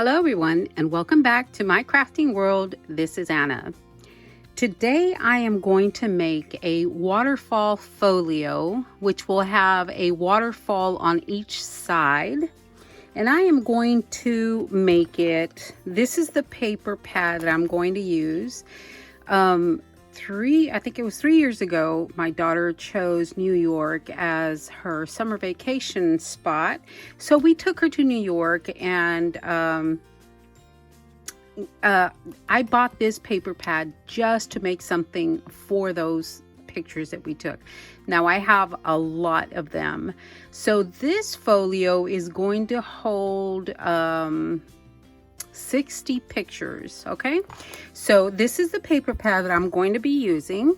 Hello everyone, and welcome back to my crafting world. This is Anna. Today I am going to make a waterfall folio, which will have a waterfall on each side. And I am going to make it, this is the paper pad that I'm going to use. I think it was 3 years ago, my daughter chose New York as her summer vacation spot. So we took her to New York, and I bought this paper pad just to make something for those pictures that we took. Now I have a lot of them. So this folio is going to hold 60 pictures. Okay, so this is the paper pad that I'm going to be using,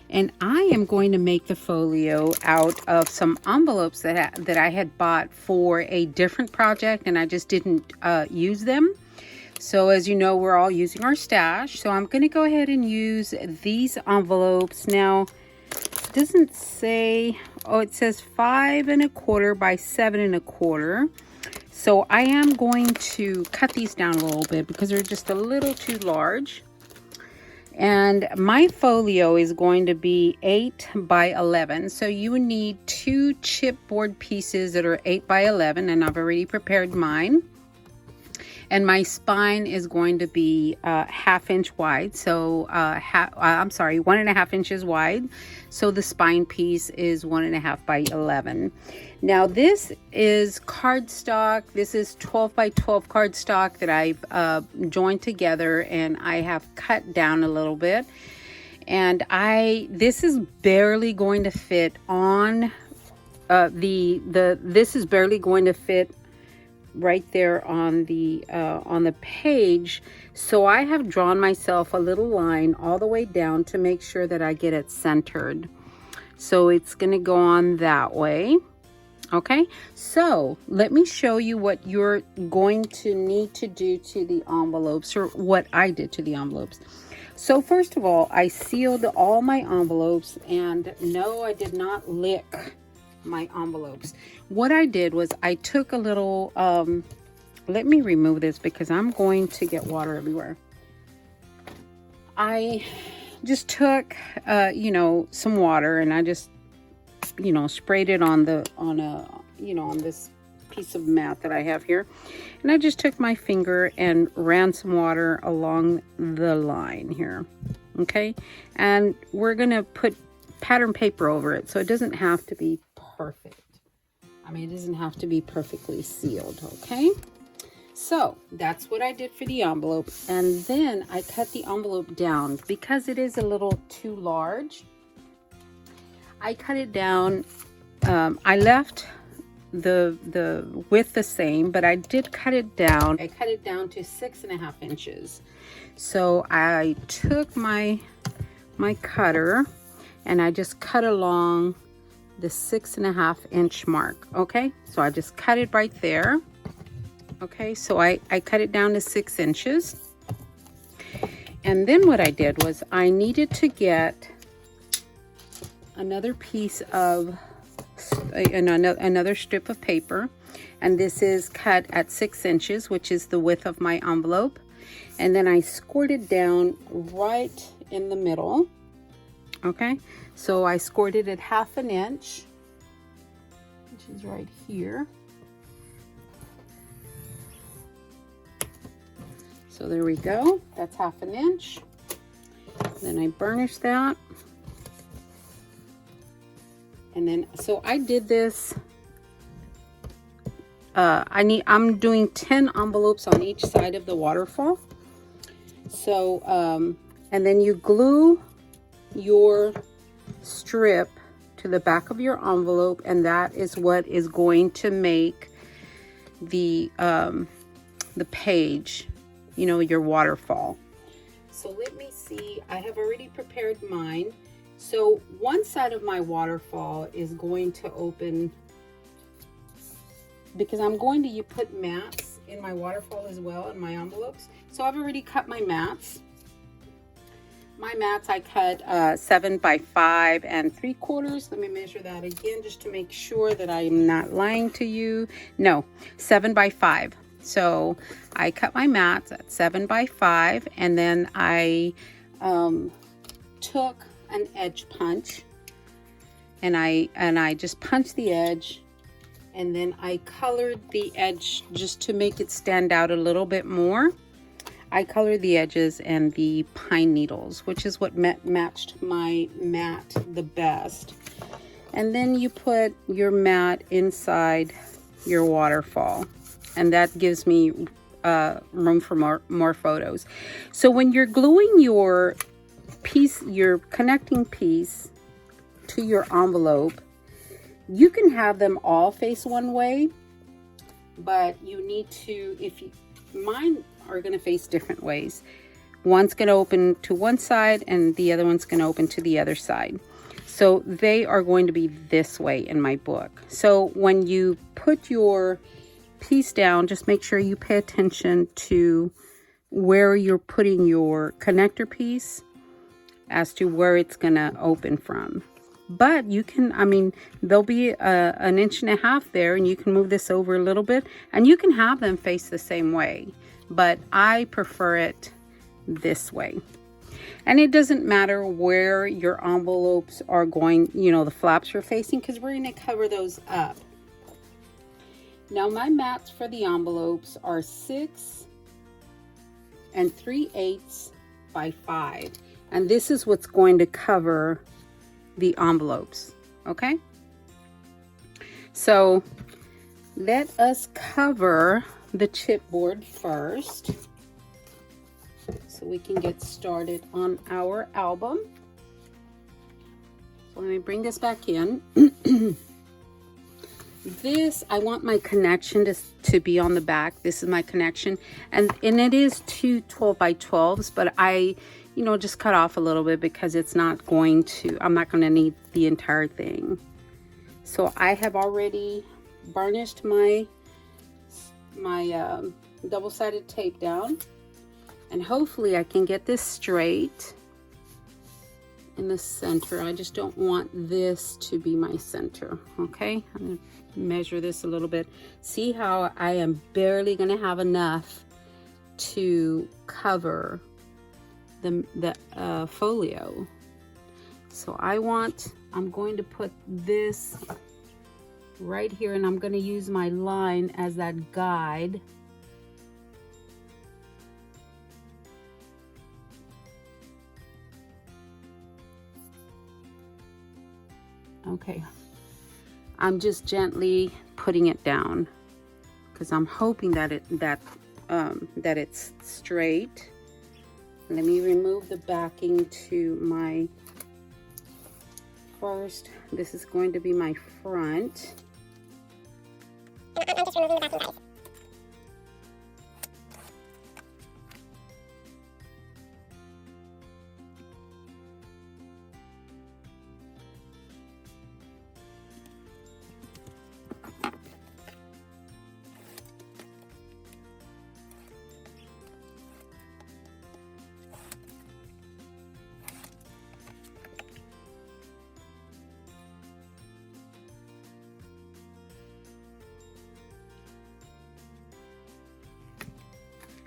and I am going to make the folio out of some envelopes that I had bought for a different project, and I just didn't use them. So as you know, we're all using our stash, so I'm going to go ahead and use these envelopes. Now it doesn't say, oh, it says 5 1/4 by 7 1/4. So I am going to cut these down a little bit because they're just a little too large. And my folio is going to be 8 by 11. So you would need 2 chipboard pieces that are 8 by 11, and I've already prepared mine. And my spine is going to be 1/2 inch wide. So I'm sorry, 1.5 inches wide. So the spine piece is 1.5 by 11. Now this is cardstock. This is 12 by 12 cardstock that I've joined together, and I have cut down a little bit. And this is barely going to fit on this is barely going to fit right there on the page. So I have drawn myself a little line all the way down to make sure that I get it centered. So it's going to go on that way. Okay, so let me show you what you're going to need to do to the envelopes, or what I did to the envelopes. So first of all, I sealed all my envelopes, and no, I did not lick my envelopes. What I did was I took a little let me remove this because I'm going to get water everywhere. I just took some water, and I just sprayed it on this piece of mat that I have here, and I just took my finger and ran some water along the line here. Okay, and we're gonna put pattern paper over it, so it doesn't have to be perfect. I mean, it doesn't have to be perfectly sealed. Okay, so that's what I did for the envelope. And then I cut the envelope down because it is a little too large. I cut it down. I left the width the same, but I did cut it down. I cut it down to 6.5 inches. So I took my cutter, and I just cut along the 6.5 inch mark. Okay, so I just cut it right there. Okay, so I cut it down to 6 inches. And then what I did was I needed to get another piece of another strip of paper, and this is cut at 6 inches, which is the width of my envelope. And then I scored it down right in the middle. Okay, so I scored it at 1/2 inch, which is right here. So there we go, that's 1/2 inch. Then I burnished that. And then, so I did this, I'm doing 10 envelopes on each side of the waterfall. So, and then you glue your strip to the back of your envelope, and that is what is going to make the page, your waterfall. So let me see, I have already prepared mine. So one side of my waterfall is going to open, because I'm going to put mats in my waterfall as well, in my envelopes. So I've already cut my mats. My mats I cut 7 by 5 3/4. Let me measure that again just to make sure that I'm not lying to you. No, 7 by 5. So I cut my mats at 7 by 5, and then I took an edge punch, and I just punched the edge, and then I colored the edge just to make it stand out a little bit more. I colored the edges and the pine needles, which is what matched my mat the best. And then you put your mat inside your waterfall, and that gives me room for more photos. So when you're gluing your piece, your connecting piece to your envelope, you can have them all face one way, but you need to, mine are going to face different ways. One's going to open to one side and the other one's going to open to the other side. So they are going to be this way in my book. So when you put your piece down, just make sure you pay attention to where you're putting your connector piece as to where it's going to open from. But you can, I mean, there'll be an inch and a half there, and you can move this over a little bit, and you can have them face the same way, but I prefer it this way. And it doesn't matter where your envelopes are going, you know, the flaps are facing, because we're going to cover those up. Now my mats for the envelopes are 6 3/8 by 5. And this is what's going to cover the envelopes, okay? So let us cover the chipboard first, so we can get started on our album. So let me bring this back in. This, I want my connection to be on the back. This is my connection, and it is 2 12 by 12s, but I, you know, just cut off a little bit because it's not going to, I'm not going to need the entire thing. So I have already varnished my double-sided tape down, and hopefully I can get this straight in the center. I just don't want this to be my center. Okay, I'm going to measure this a little bit. See how I am barely going to have enough to cover the folio. So I'm going to put this right here, and I'm going to use my line as that guide. Okay, I'm just gently putting it down because I'm hoping that it's straight. Let me remove the backing to my first. This is going to be my front. I'm just removing the backing, guys.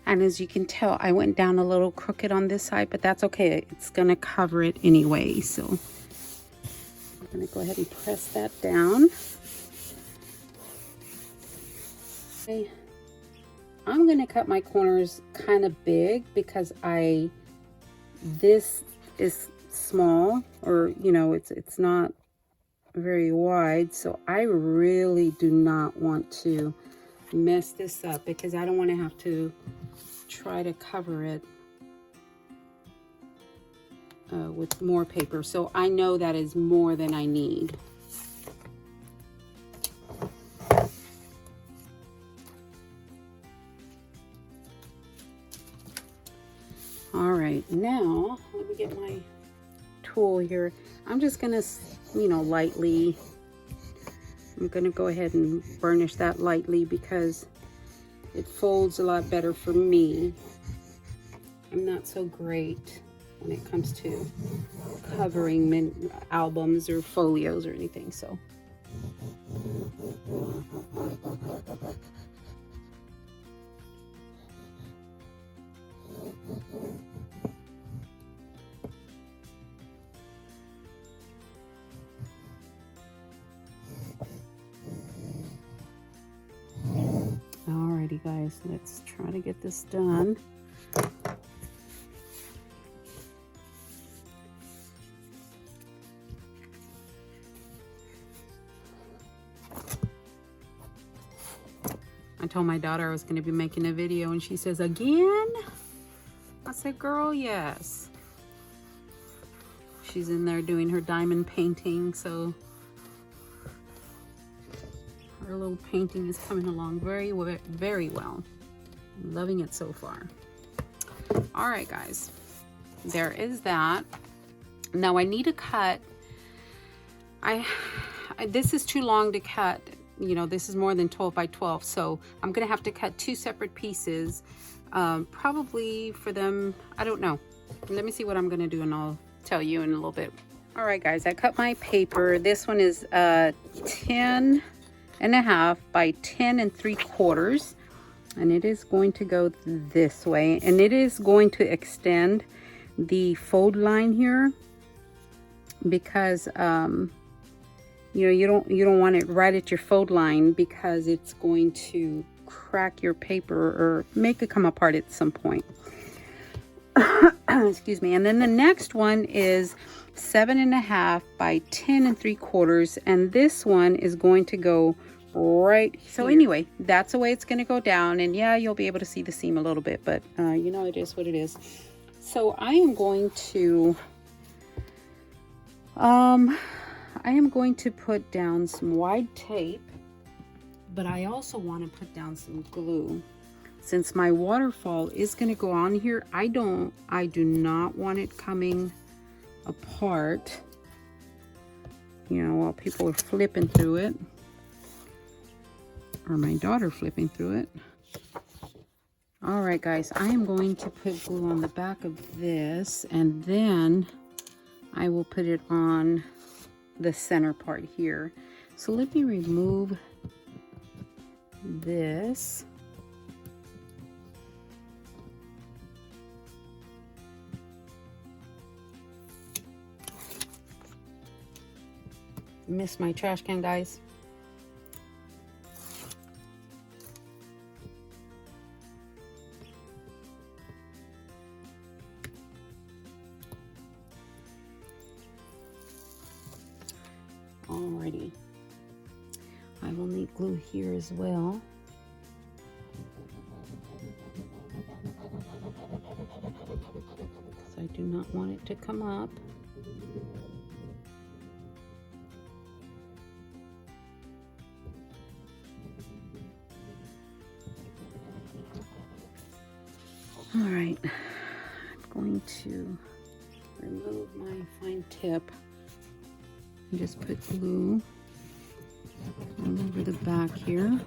And as you can tell, I went down a little crooked on this side, but that's okay. It's gonna cover it anyway. So I'm gonna go ahead and press that down. Okay. I'm gonna cut my corners kind of big because this is small, or you know, it's not very wide. So I really do not want to mess this up because I don't want to have to try to cover it with more paper. So I know that is more than I need. All right, now let me get my tool here. I'm just gonna, you know, lightly, I'm gonna go ahead and burnish that lightly because it folds a lot better for me. I'm not so great when it comes to covering albums or folios or anything, so. Alrighty guys, let's try to get this done. I told my daughter I was going to be making a video and she says, again? I said, girl, yes. She's in there doing her diamond painting, so her little painting is coming along very well. I'm loving it so far. All right, guys, there is that. Now I need to cut. This is too long to cut. You know, this is more than 12 by 12, so I'm gonna have to cut two separate pieces, probably for them. I don't know. Let me see what I'm gonna do and I'll tell you in a little bit. All right, guys, I cut my paper. This one is 10.5 by 10 3/4, and it is going to go this way, and it is going to extend the fold line here because you know, you don't want it right at your fold line because it's going to crack your paper or make it come apart at some point. Excuse me. And then the next one is 7.5 by 10 3/4, and this one is going to go right here. So anyway, that's the way it's going to go down, and yeah, you'll be able to see the seam a little bit, but you know, it is what it is. So I am going to put down some wide tape, but I also want to put down some glue. Since my waterfall is going to go on here, I do not want it coming apart, you know, while people are flipping through it, or my daughter flipping through it. All right, guys, I am going to put glue on the back of this, and then I will put it on the center part here. So let me remove this. Missed my trash can, guys. Alrighty. I will need glue here as well. Because I do not want it to come up. Alright, I'm going to remove my fine tip and just put glue all over the back here.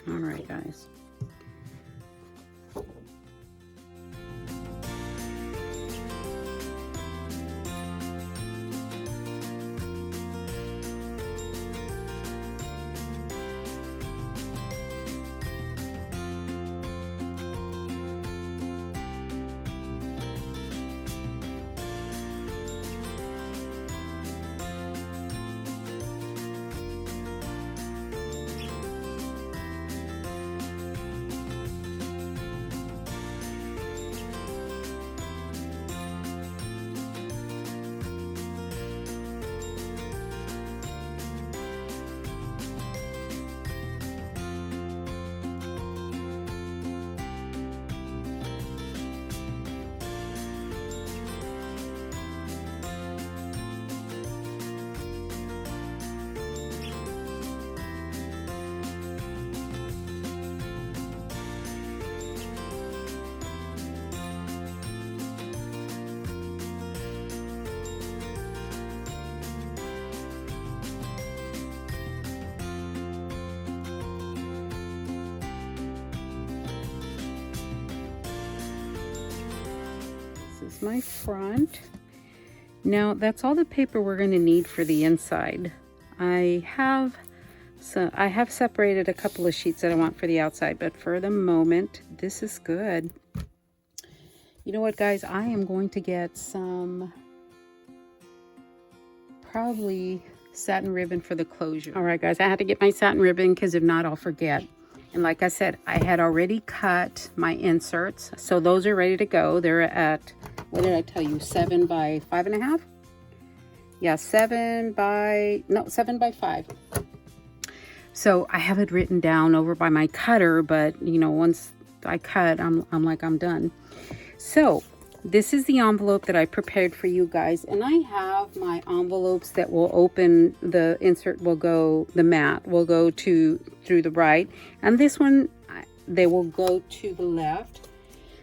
All right, guys. My front. Now that's all the paper we're going to need for the inside. I have separated a couple of sheets that I want for the outside, but for the moment, this is good. You know what, guys? I am going to get some probably satin ribbon for the closure. All right, guys, I had to get my satin ribbon because if not, I'll forget. And like I said, I had already cut my inserts, so those are ready to go. They're at, what did I tell you, 7 by 5.5? Yeah, 7 by 5. So I have it written down over by my cutter, but you know, once I cut, I'm like, I'm done. So this is the envelope that I prepared for you guys, and I have my envelopes that will open. The insert will go, the mat will go through the right, and this one, they will go to the left.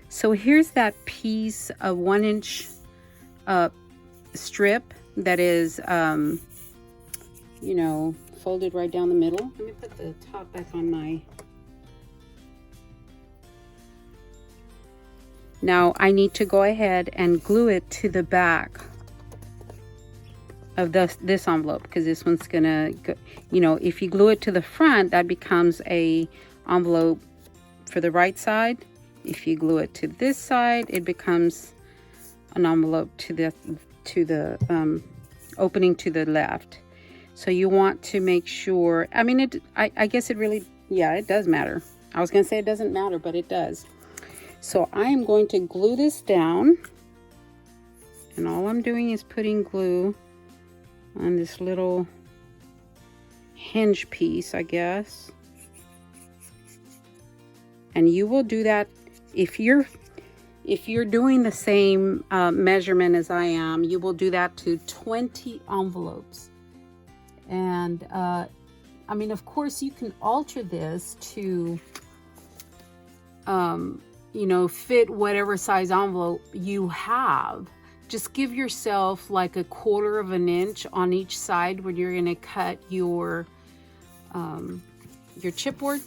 So here's that piece of 1-inch strip that is, you know, folded right down the middle. Let me put the top back on my... Now I need to go ahead and glue it to the back of this envelope, because this one's gonna go, you know, if you glue it to the front, that becomes a envelope for the right side. If you glue it to this side, it becomes an envelope to the opening to the left. So you want to make sure, I mean, I guess it really, yeah, it does matter. I was gonna say it doesn't matter, but it does. So I am going to glue this down, and all I'm doing is putting glue on this little hinge piece, I guess. And you will do that if you're doing the same measurement as I am. You will do that to 20 envelopes. And I mean, of course, you can alter this to you know, fit whatever size envelope you have. Just give yourself like 1/4 of an inch on each side when you're going to cut your chipboard.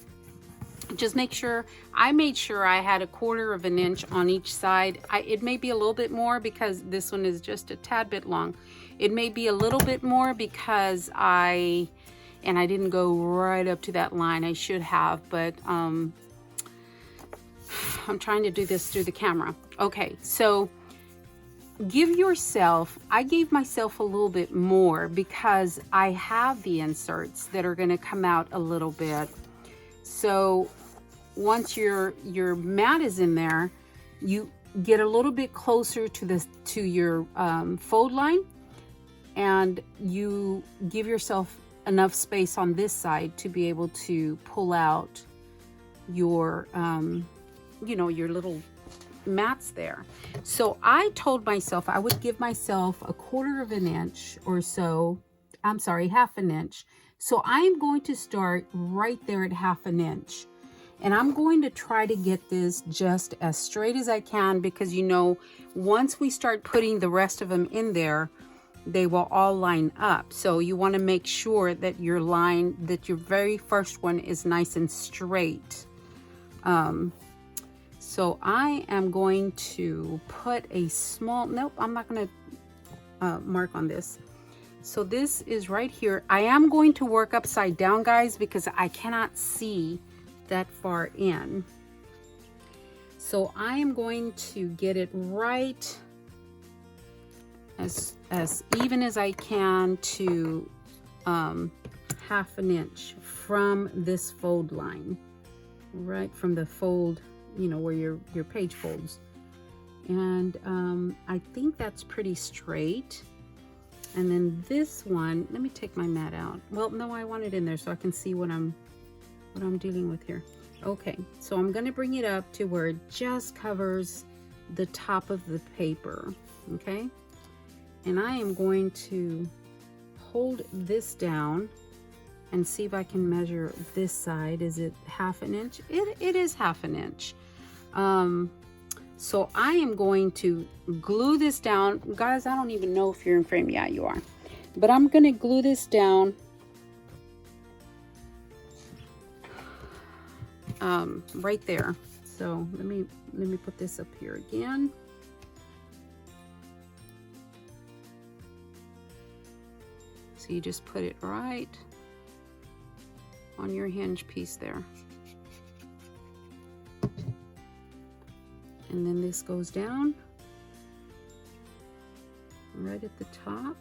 Just make sure, I made sure I had 1/4 of an inch on each side. It may be a little bit more because this one is just a tad bit long. It may be a little bit more because I didn't go right up to that line. I should have, but I'm trying to do this through the camera. Okay, so give yourself, I gave myself a little bit more because I have the inserts that are going to come out a little bit. So once your mat is in there, you get a little bit closer to your fold line, and you give yourself enough space on this side to be able to pull out your you know, your little mats there. So I told myself I would give myself 1/4 of an inch or so. I'm sorry, 1/2 inch. So I am going to start right there at 1/2 inch. And I'm going to try to get this just as straight as I can, because you know, once we start putting the rest of them in there, they will all line up. So you want to make sure that your very first one is nice and straight. So I am going to put a small, nope, I'm not going to mark on this. So this is right here. I am going to work upside down, guys, because I cannot see that far in. So I am going to get it right as even as I can to 1/2 inch from this fold line, right from the fold, you know, where your page folds. And I think that's pretty straight. And then this one, let me take my mat out. Well, no, I want it in there so I can see what I'm dealing with here. Okay, so I'm going to bring it up to where it just covers the top of the paper. Okay, and I am going to hold this down and see if I can measure this side. Is it 1/2 inch? It is 1/2 inch. So I am going to glue this down. Guys, I don't even know if you're in frame. Yeah, you are. But I'm going to glue this down right there. So let me put this up here again. So you just put it right on your hinge piece there. And then this goes down right at the top.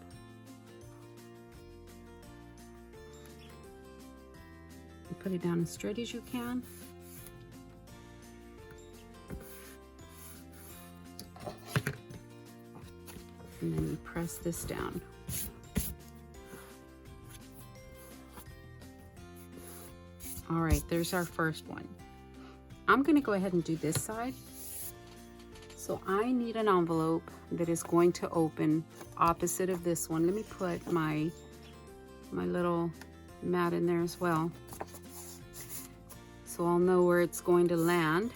And put it down as straight as you can. And then you press this down. All right, there's our first one. I'm gonna go ahead and do this side. So I need an envelope that is going to open opposite of this one. Let me put my little mat in there as well, so I'll know where it's going to land.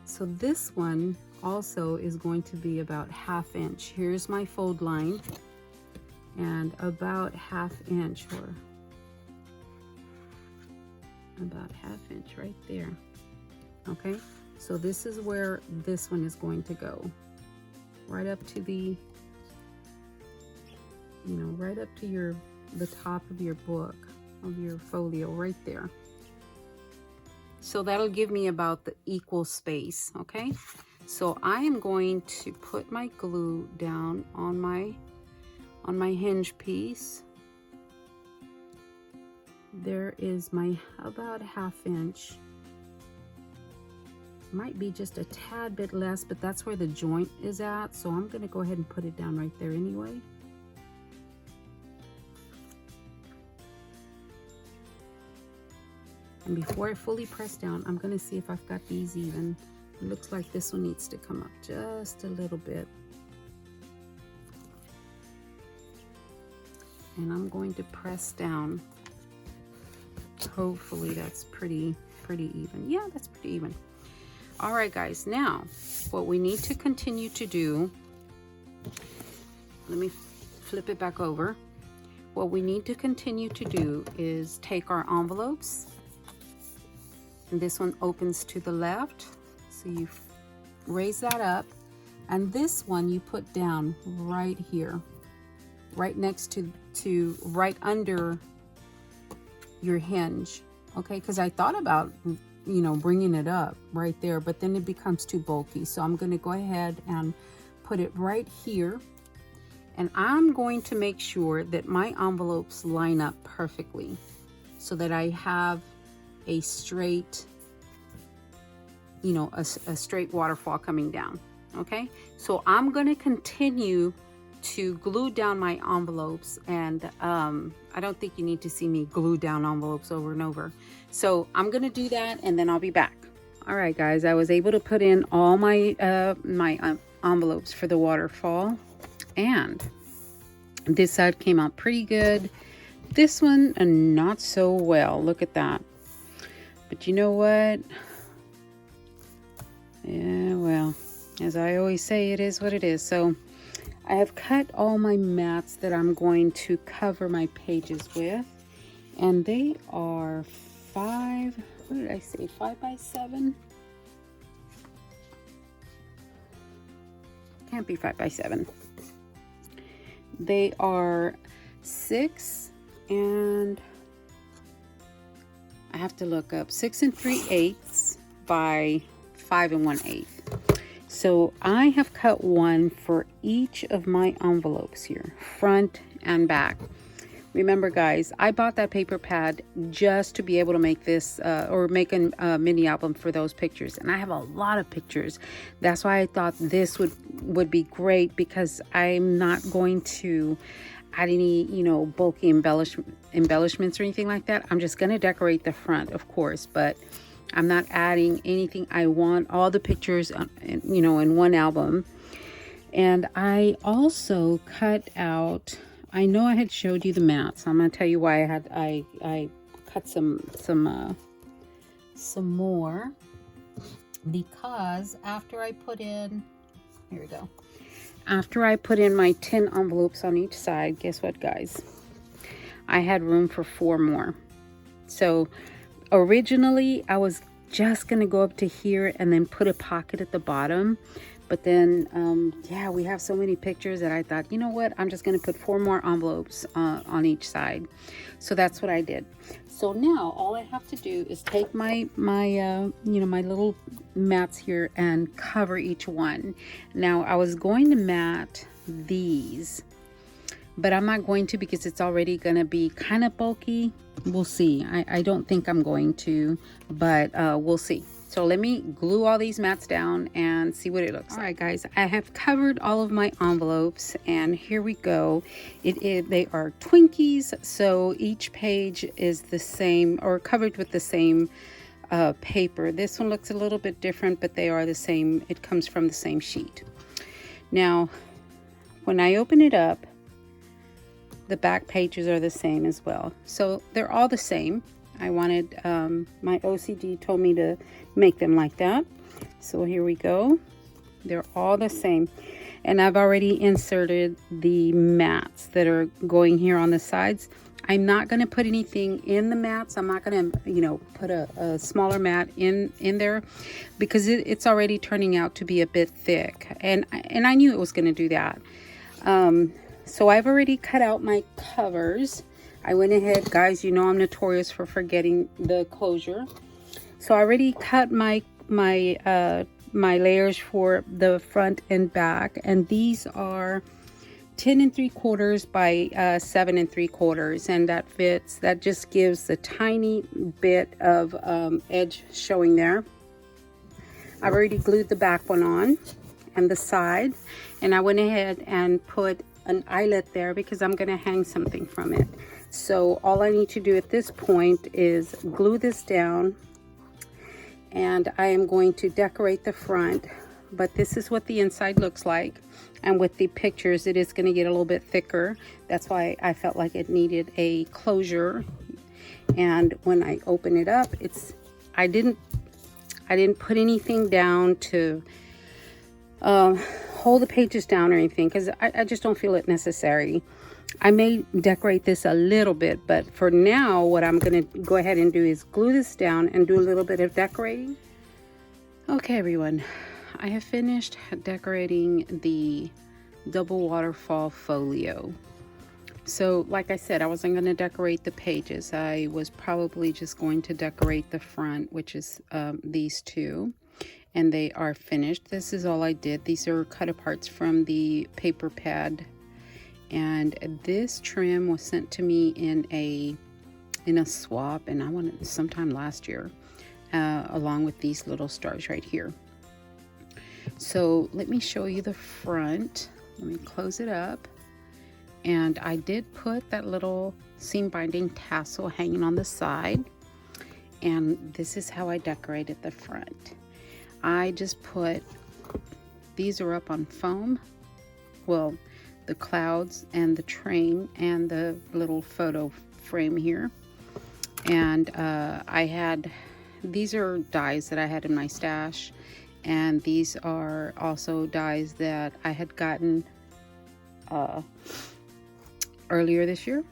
So this one also is going to be about 1/2 inch. Here's my fold line, and about 1/2 inch, or about 1/2 inch right there. Okay, so this is where this one is going to go, right up to the, right up to the top of your book, of your folio, right there. So that'll give me about the equal space. Okay, so I am going to put my glue down on my hinge piece. There is my about 1/2 inch. Might be just a tad bit less, but that's where the joint is at, so I'm going to go ahead and put it down right there anyway. And before I fully press down, I'm going to see if I've got these even. It looks like this one needs to come up just a little bit. And I'm going to press down. Hopefully that's pretty even. Yeah, that's pretty even. All right, guys, now what we need to continue to do, let me flip it back over. What we need to continue to do is take our envelopes, and this one opens to the left, so you raise that up, and this one you put down right here, right next to right under your hinge. Okay, because I thought about bringing it up right there, but then it becomes too bulky. So I'm going to go ahead and put it right here, and I'm going to make sure that my envelopes line up perfectly so that I have a straight, a straight waterfall coming down. Okay, so I'm going to continue to glue down my envelopes, and I don't think you need to see me glue down envelopes over and over. So I'm gonna do that, and then I'll be back. All right, guys, I was able to put in all my envelopes for the waterfall, and this side came out pretty good. This one, not so well. Look at that. But you know what? Yeah, well, as I always say, it is what it is. So I have cut all my mats that I'm going to cover my pages with, and they are 5 by 7? Can't be 5 by 7. They are 6, and I have to look up, 6 3/8 by 5 1/8. So I have cut one for each of my envelopes here, front and back. Remember, guys, I bought that paper pad just to be able to make this or make a mini album for those pictures, and I have a lot of pictures. That's why I thought this would be great, because I'm not going to add any bulky embellishments or anything like that. I'm just going to decorate the front, of course, but I'm not adding anything. I want all the pictures in one album. And I also cut out, I know I had showed you the mats. I'm going to tell you why I cut some more, because after I put in, here we go. After I put in my 10 envelopes on each side, guess what, guys? I had room for 4 more. So originally I was just going to go up to here and then put a pocket at the bottom, But then, yeah, we have so many pictures that I thought, you know what, I'm just going to put 4 more envelopes on each side. So that's what I did. So now all I have to do is take my little mats here and cover each one. Now I was going to mat these, but I'm not going to because it's already going to be kind of bulky. We'll see. I don't think I'm going to, but we'll see. So let me glue all these mats down and see what it looks like. All right, guys, I have covered all of my envelopes, and here we go. They are Twinkies, so each page is the same or covered with the same paper. This one looks a little bit different, but they are the same. It comes from the same sheet. Now, when I open it up, the back pages are the same as well. So they're all the same. I wanted, my OCD told me to make them like that. So here we go. They're all the same. And I've already inserted the mats that are going here on the sides. I'm not going to put anything in the mats. I'm not going to, put a smaller mat in there because it's already turning out to be a bit thick. And I knew it was going to do that. So I've already cut out my covers. I went ahead, guys, I'm notorious for forgetting the closure. So I already cut my layers for the front and back, and these are 10 3/4 by 7 3/4, and that just gives a tiny bit of edge showing there. I've already glued the back one on and the side, and I went ahead and put an eyelet there because I'm going to hang something from it. So all I need to do at this point is glue this down, and I am going to decorate the front, but this is what the inside looks like. And with the pictures, it is going to get a little bit thicker. That's why I felt like it needed a closure. And when I open it up, I didn't put anything down to hold the pages down or anything, because I just don't feel it necessary. I may decorate this a little bit, but for now, what I'm going to go ahead and do is glue this down and do a little bit of decorating. Okay, everyone, I have finished decorating the double waterfall folio. So, like I said, I wasn't going to decorate the pages. I was probably just going to decorate the front, which is these two. And they are finished. This is all I did. These are cut aparts from the paper pad, and this trim was sent to me in a swap, and I wanted sometime last year, along with these little stars right here. So let me show you the front. Let me close it up, and I did put that little seam binding tassel hanging on the side, and this is how I decorated the front. I just put, these are up on foam, well, the clouds and the train and the little photo frame here. And these are dies that I had in my stash, and these are also dies that I had gotten earlier this year.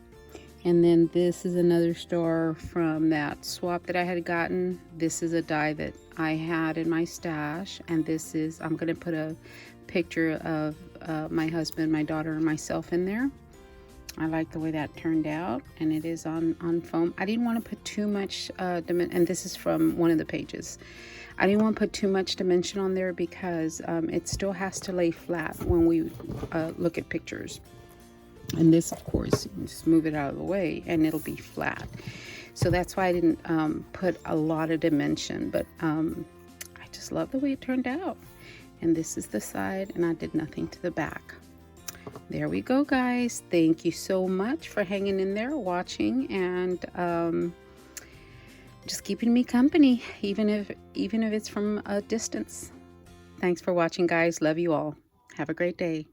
And then this is another star from that swap that I had gotten. This is a die that I had in my stash, and this is, I'm going to put a picture of my husband, my daughter, and myself in there. I like the way that turned out, and it is on foam. I didn't want to put too much and this is from one of the pages. I didn't want to put too much dimension on there because it still has to lay flat when we look at pictures. And this, of course, you just move it out of the way and it'll be flat. So that's why I didn't put a lot of dimension, but I just love the way it turned out. And this is the side, and I did nothing to the back. There we go, guys. Thank you so much for hanging in there, watching, and just keeping me company, even if it's from a distance. Thanks for watching, guys. Love you all. Have a great day.